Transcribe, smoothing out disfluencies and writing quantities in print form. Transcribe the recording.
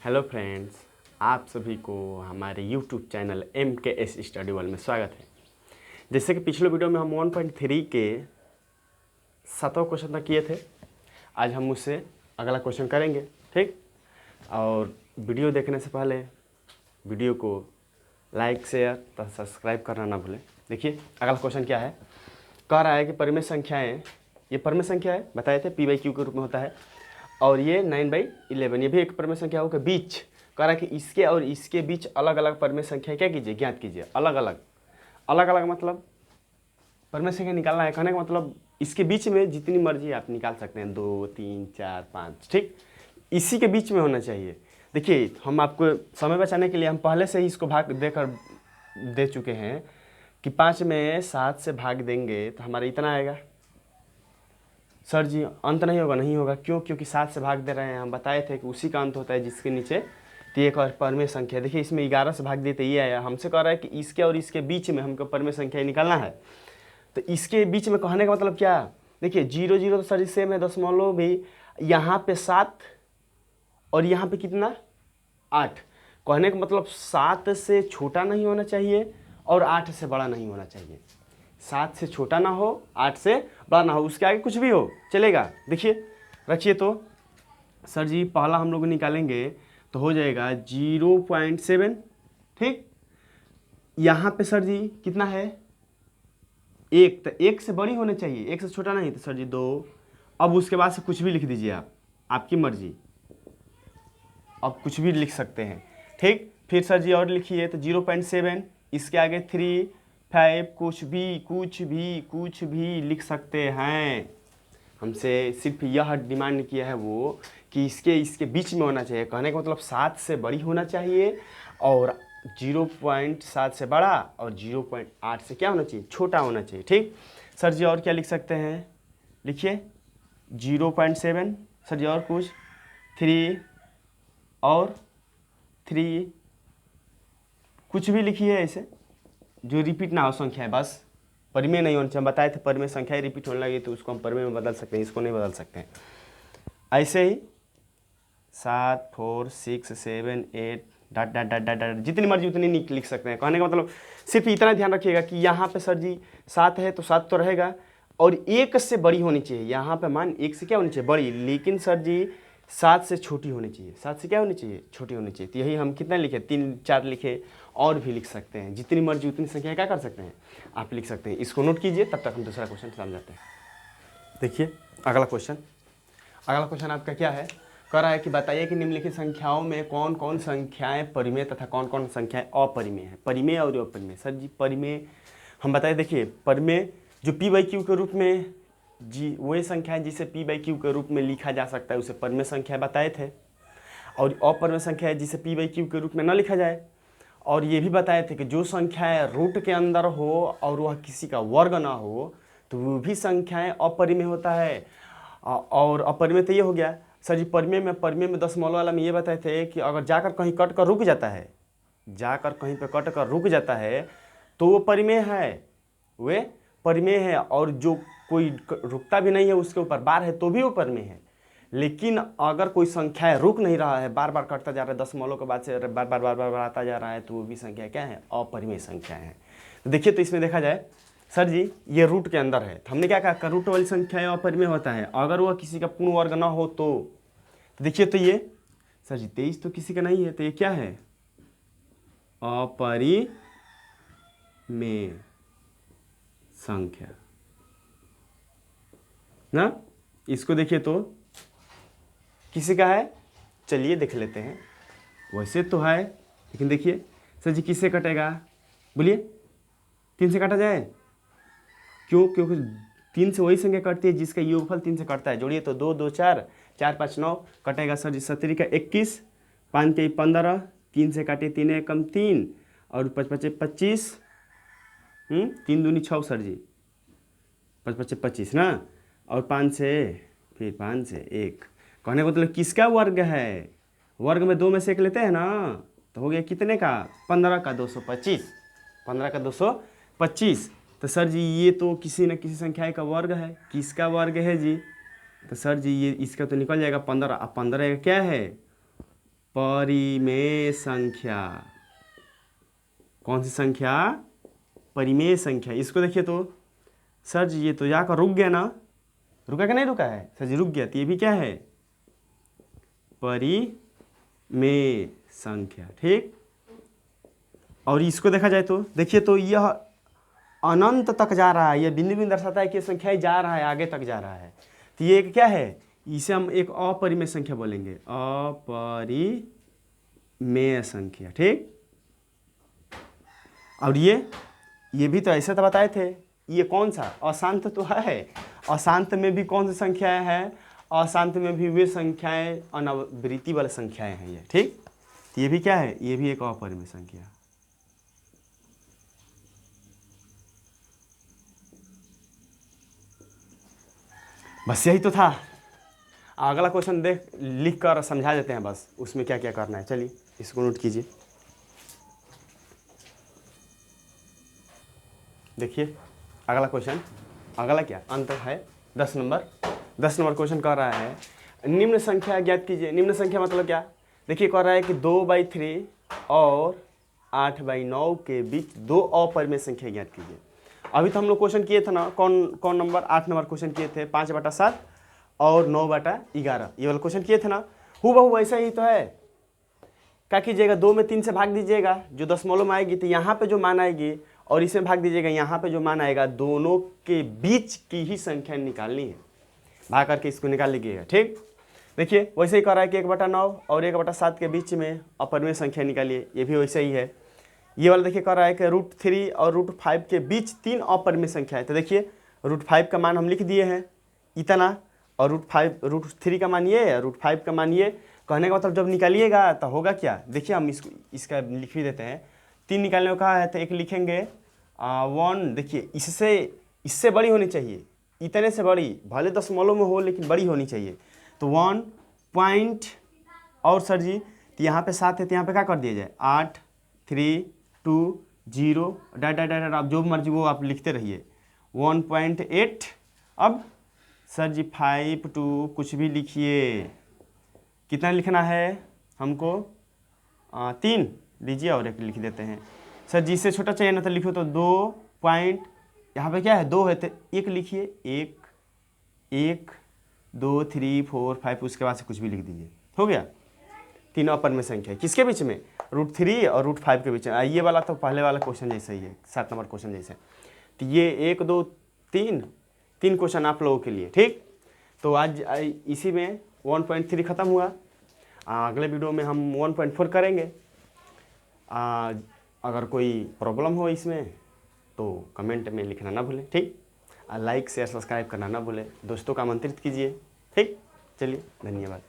Hello friends, आप सभी को हमारे YouTube channel MKS study world में स्वागत है। जैसे कि पिछले वीडियो में हम 1.3 के 7वां क्वेश्चन तक किए थे, आज हम उससे अगला क्वेश्चन करेंगे। ठीक, और वीडियो देखने से पहले वीडियो को लाइक शेयर तथा सब्सक्राइब करना ना भूलें। देखिए अगला क्वेश्चन क्या है, कह रहा है कि परिमेय संख्याएँ, ये परिमेय संख्या है, बताए थे P/Q के रूप में होता है, और ये 9/11 ये भी एक परिमेय संख्या होगा। बीच कह रहा है कि इसके और इसके बीच अलग अलग परिमेय संख्या क्या कीजिए, ज्ञात कीजिए। अलग अलग मतलब परिमेय संख्या निकालना है, कहने का मतलब इसके बीच में जितनी मर्जी आप निकाल सकते हैं, 2 3 4 5। ठीक, इसी के बीच में होना चाहिए। देखिए हम आपको समय बचाने के लिए हम पहले से ही इसको भाग दे चुके हैं कि 5 में 7 से भाग देंगे तो हमारा इतना आएगा। सर जी अंत नहीं होगा, नहीं होगा, क्यों? क्योंकि 7 से भाग दे रहे हैं। हम बताए थे कि उसी का अंत होता है जिसके नीचे तो एक और परिमेय संख्या। देखिए इसमें 11 से भाग देते ये आया। हमसे कह रहा है कि इसके और इसके बीच में हमको परिमेय संख्या निकालना है। तो इसके बीच में कहने का मतलब क्या? देखिए 0 0 तो सर जी सेम है, दशमलव भी यहाँ पे 7 और यहाँ पे कितना 8। कहने का मतलब 7 से छोटा नहीं होना चाहिए और 8 से बड़ा नहीं होना चाहिए। 7 से छोटा ना हो, 8 से बड़ा ना हो, उसके आगे कुछ भी हो चलेगा। देखिए रखिए, तो सर जी पहला हम लोग निकालेंगे तो हो जाएगा 0.7। ठीक, यहाँ पे सर जी कितना है 1, तो 1 से बड़ी होनी चाहिए, 1 से छोटा नहीं, तो सर जी 2। अब उसके बाद से कुछ भी लिख दीजिए आप, आपकी मर्जी, अब कुछ भी लिख सकते हैं। ठीक, फिर सर जी और लिखिए तो 0.7, इसके आगे 3 5 कुछ भी लिख सकते हैं। हमसे सिर्फ यह डिमांड किया है वो कि इसके बीच में होना चाहिए। कहने का मतलब 7 से बड़ी होना चाहिए और 0.7 से बड़ा और 0.8 से क्या होना चाहिए, छोटा होना चाहिए। ठीक सर जी, और क्या लिख सकते हैं, लिखिए 0.7, सर जी और कुछ 3 और 3, कुछ भी लिखिए ऐसे जो रिपीट ना हो संख्या है, बस परिमेय नहीं होना चाहिए। हम बताए थे परिमेय संख्याएं रिपीट होने लगी तो उसको हम परिमेय में बदल सकते हैं, इसको नहीं बदल सकते हैं। ऐसे ही 7 4 6 7 8 डॉट डॉट डॉट डॉट जितनी मर्जी उतनी लिख सकते हैं। कहने का मतलब सिर्फ इतना ध्यान रखिएगा कि यहाँ पे सर जी 7 है तो 7 तो रहेगा और 1 से बड़ी होनी चाहिए। यहाँ पे मान 1 से क्या होनी चाहिए, बड़ी, लेकिन सर जी 7 से छोटी होनी चाहिए। 7 से क्या होनी चाहिए, छोटी होनी चाहिए। तो यही हम कितना लिखे, 3 4 लिखे, और भी लिख सकते हैं। जितनी मर्जी उतनी संख्या क्या कर सकते हैं, आप लिख सकते हैं। इसको नोट कीजिए, तब तक हम दूसरा क्वेश्चन समझाते हैं। देखिए अगला क्वेश्चन आपका क्या है, कह रहा है कि बताइए कि निम्नलिखित संख्याओं में कौन कौन संख्याएं परिमेय तथा कौन कौन संख्याएं अपरिमेय है। परिमेय और अपरिमेय, सर जी परिमेय हम बताए। देखिए परिमेय जो P/Q के रूप में जी वही संख्या है जिसे P/Q के रूप में लिखा जा सकता है, उसे परिमेय संख्या बताए थे। और अपरिमेय संख्या है जिसे P/Q के रूप में न लिखा जाए। और ये भी बताए थे कि जो संख्याएं रूट के अंदर हो और वह किसी का वर्ग ना हो तो वो भी संख्याएं अपरिमेय होता है। और अपरिमेय तो ये हो गया। सर जी परिमेय में दशमलव वाला में ये बताए थे कि अगर जाकर कहीं कट कर रुक जाता है, जाकर कहीं पे कट कर रुक जाता है तो वो परिमेय है, वे परिमेय है। और जो कोई रुकता भी नहीं है, उसके ऊपर बार है, तो भी वो परिमेय है। लेकिन अगर कोई संख्या रुक नहीं रहा है, बार बार कटता जा रहा है, दशमलव के बाद से बार बार आता जा रहा है, तो वो भी संख्या क्या है, अपरिमेय संख्या है। तो देखिए तो इसमें देखा जाए सर जी ये रूट के अंदर है, तो हमने क्या कहा, रूट वाली संख्या अपरिमेय होता है अगर वह किसी का पूर्ण वर्ग ना हो तो। देखिए तो ये सर जी 23 तो किसी का नहीं है, तो ये क्या है, अपरिमेय संख्या ना। इसको देखिए तो किसी का है, चलिए देख लेते हैं। वैसे तो है लेकिन देखिए सर जी किससे कटेगा, बोलिए 3 से काटा जाए, क्यों? क्योंकि 3 से वही संख्या कटती है जिसका योगफल 3 से कटता है। जोड़िए तो 2 2 4 4 5 9 कटेगा सर जी 17 का 21, 5 के 15, 3 से काटे 3 एकम 3 और 5 5 25, 3 दूनी 6 सर जी 5 5 25 ना, और 5 से फिर 5 से 1। कहने को मतलब किसका वर्ग है, वर्ग में 2 में से 1 लेते हैं ना, तो हो गया कितने का, 15 का 225, 15 का 225। तो सर जी ये तो किसी न किसी संख्या का वर्ग है, किसका वर्ग है जी, तो सर जी ये इसका तो निकल जाएगा 15। अब 15 क्या है, परिमेय संख्या। कौन सी संख्या? परिमेय संख्या। इसको देखिए तो सर जी ये तो जाकर रुक गया ना, रुका कि नहीं रुका है सर जी? रुक गया। तो ये भी क्या है? परिमेय संख्या। ठीक। और इसको देखा जाए तो देखिए तो यह अनंत तक जा रहा है, यह बिंदु बिंदु दर्शाता है कि संख्या जा रहा है, आगे तक जा रहा है। तो ये एक क्या है? इसे हम एक अपरिमेय संख्या बोलेंगे, अपरिमेय संख्या। ठीक। और ये भी तो ऐसे तो बताए थे। ये कौन सा? अशांत तो है। अशांत में भी कौन सी संख्याएं हैं? अशांत में भी वे संख्याएं अनावृत्ति वाली संख्याएं हैं ये। ठीक। तो ये भी क्या है? ये भी एक अपरिमेय संख्या। बस यही तो था। अगला क्वेश्चन लिख कर समझा देते हैं बस, उसमें क्या क्या करना है। चलिए इसको नोट कीजिए। देखिए अगला क्वेश्चन, अगला क्या अंत है 10 नंबर। 10 नंबर क्वेश्चन कह रहा है निम्न संख्या ज्ञात कीजिए। निम्न संख्या मतलब क्या? देखिए कह रहा है कि 2/3 और 8/9 के बीच 2 अपरिमेय संख्या ज्ञात कीजिए। अभी तो हम लोग क्वेश्चन किए थे ना, कौन नंबर? 8 नंबर क्वेश्चन किए थे, 5/7 और 9/11, ये वाला क्वेश्चन किए थे ना। हूबहू ऐसा ही तो है। क्या कीजिएगा? 2 में 3 से भाग दीजिएगा, जो दशमलव में आएगी तो यहाँ पे जो मान आएगी, और इसमें भाग दीजिएगा, यहाँ पे जो मान आएगा, दोनों के बीच की ही संख्या निकालनी है। भाग करके इसको निकाल लीजिएगा। ठीक। देखिए वैसे ही कर रहा है कि 1/9 और 1/7 के बीच में अपरिमेय संख्या निकालिए। ये भी वैसे ही है। ये वाला देखिए कर रहा है कि √3 और √5 के बीच 3 अपरिमेय संख्या है। तो देखिए √5 का मान हम लिख दिए हैं इतना, और √3 का मान ये है, √5 का मान ये। कहने का मतलब जब निकालिएगा तो होगा क्या? देखिए हम इसका लिख भी देते हैं। 3 निकालने को कहा है तो एक लिखेंगे 1। देखिए इससे बड़ी होनी चाहिए, इतने से बड़ी, भले दशमलव में हो लेकिन बड़ी होनी चाहिए। तो 1 पॉइंट, और सर जी तो यहाँ पे 7 है तो यहाँ पे क्या कर दिया जाए? 8 3 2 0 डा आप जो मर्जी वो आप लिखते रहिए। 1.8। अब सर जी 5 2 कुछ भी लिखिए। कितना लिखना है हमको? 3 लीजिए और एक लिख देते हैं। सर जी इससे छोटा चाहिए ना तो लिखो तो 2 पॉइंट, यहाँ पे क्या है? 2 है तो 1 लिखिए। 1 2 3 4 5, उसके बाद से कुछ भी लिख दीजिए। हो गया। 3 अपरिमेय संख्या किसके बीच में? √3 और √5 के बीच में। ये वाला तो पहले वाला क्वेश्चन जैसा ही है, 7 नंबर क्वेश्चन जैसे। तो ये 1 2 3 क्वेश्चन आप लोगों के लिए। ठीक। तो आज इसी में 1.3 ख़त्म हुआ। अगले वीडियो में हम 1.4 करेंगे। अगर कोई प्रॉब्लम हो इसमें तो कमेंट में लिखना ना भूलें। ठीक। लाइक शेयर सब्सक्राइब करना ना भूलें। दोस्तों को आमंत्रित कीजिए। ठीक। चलिए धन्यवाद।